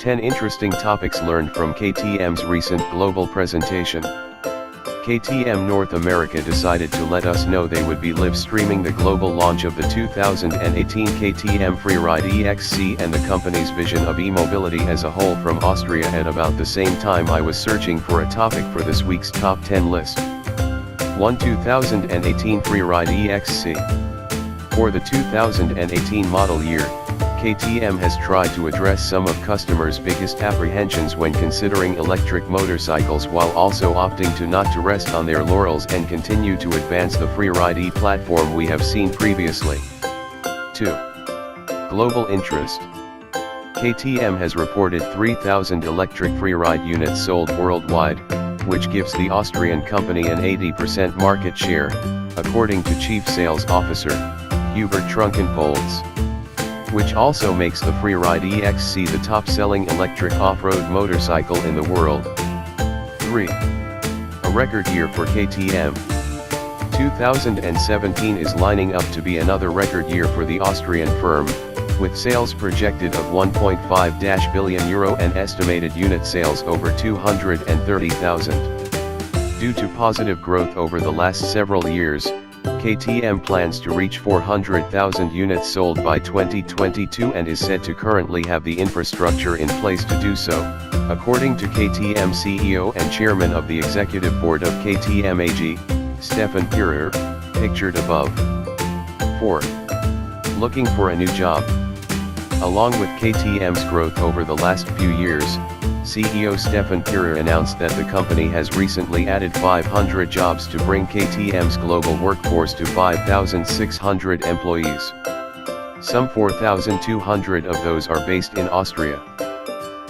10 interesting topics learned from KTM's recent global presentation. KTM North America decided to let us know they would be live streaming the global launch of the 2018 KTM Freeride E-XC and the company's vision of e-mobility as a whole from Austria at about the same time I was searching for a topic for this week's top 10 list. 2018 Freeride E-XC. For the 2018 model year, KTM has tried to address some of customers' biggest apprehensions when considering electric motorcycles while also opting to not to rest on their laurels and continue to advance the Freeride E platform we have seen previously. 2. Global interest. KTM has reported 3,000 electric Freeride units sold worldwide, which gives the Austrian company an 80% market share, according to Chief Sales Officer, Hubert Trunkenpolz. Which also makes the Freeride E-XC the top-selling electric off-road motorcycle in the world. 3. A record year for KTM. 2017 is lining up to be another record year for the Austrian firm, with sales projected of €1.5 billion and estimated unit sales over 230,000. Due to positive growth over the last several years, KTM plans to reach 400,000 units sold by 2022 and is said to currently have the infrastructure in place to do so, according to KTM CEO and Chairman of the Executive Board of KTM AG, Stefan Pirer, pictured above. 4. Looking for a new job. Along with KTM's growth over the last few years, CEO Stefan Pirer announced that the company has recently added 500 jobs to bring KTM's global workforce to 5,600 employees. Some 4,200 of those are based in Austria.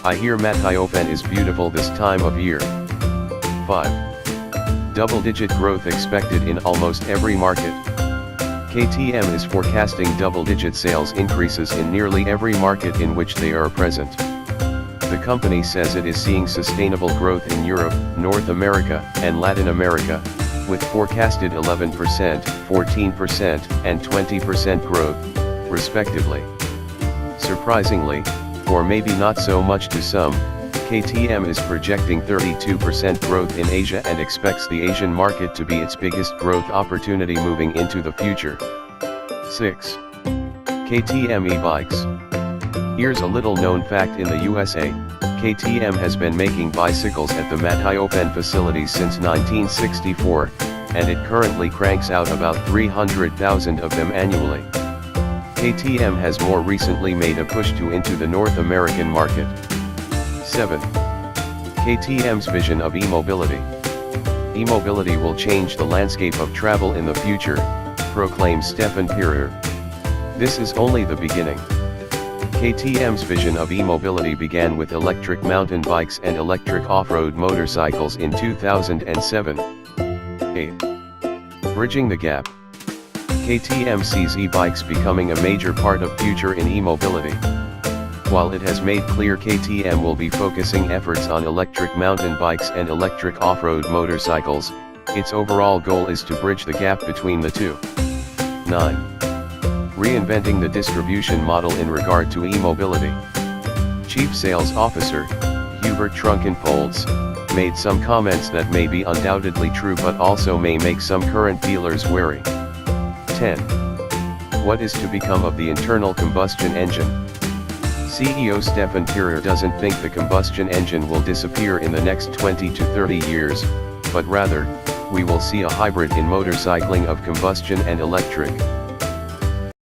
I hear Matthiofen is beautiful this time of year. 5. Double-digit growth expected in almost every market. KTM is forecasting double-digit sales increases in nearly every market in which they are present. The company says it is seeing sustainable growth in Europe, North America, and Latin America, with forecasted 11%, 14%, and 20% growth, respectively. Surprisingly, or maybe not so much to some, KTM is projecting 32% growth in Asia and expects the Asian market to be its biggest growth opportunity moving into the future. 6. KTM e-bikes. Here's a little known fact: in the USA, KTM has been making bicycles at the Matthiofen facilities since 1964, and it currently cranks out about 300,000 of them annually. KTM has more recently made a push into the North American market. 7. KTM's vision of e-mobility. E-mobility will change the landscape of travel in the future, proclaims Stefan Pirer. This is only the beginning. KTM's vision of e-mobility began with electric mountain bikes and electric off-road motorcycles in 2007. 8. Bridging the gap. KTM sees e-bikes becoming a major part of future in e-mobility. While it has made clear KTM will be focusing efforts on electric mountain bikes and electric off-road motorcycles, its overall goal is to bridge the gap between the two. 9. Reinventing the distribution model in regard to e-mobility. Chief Sales Officer, Hubert Trunkenpolz, made some comments that may be undoubtedly true but also may make some current dealers wary. 10. What is to become of the internal combustion engine? CEO Stefan Pirer doesn't think the combustion engine will disappear in the next 20 to 30 years, but rather, we will see a hybrid in motorcycling of combustion and electric.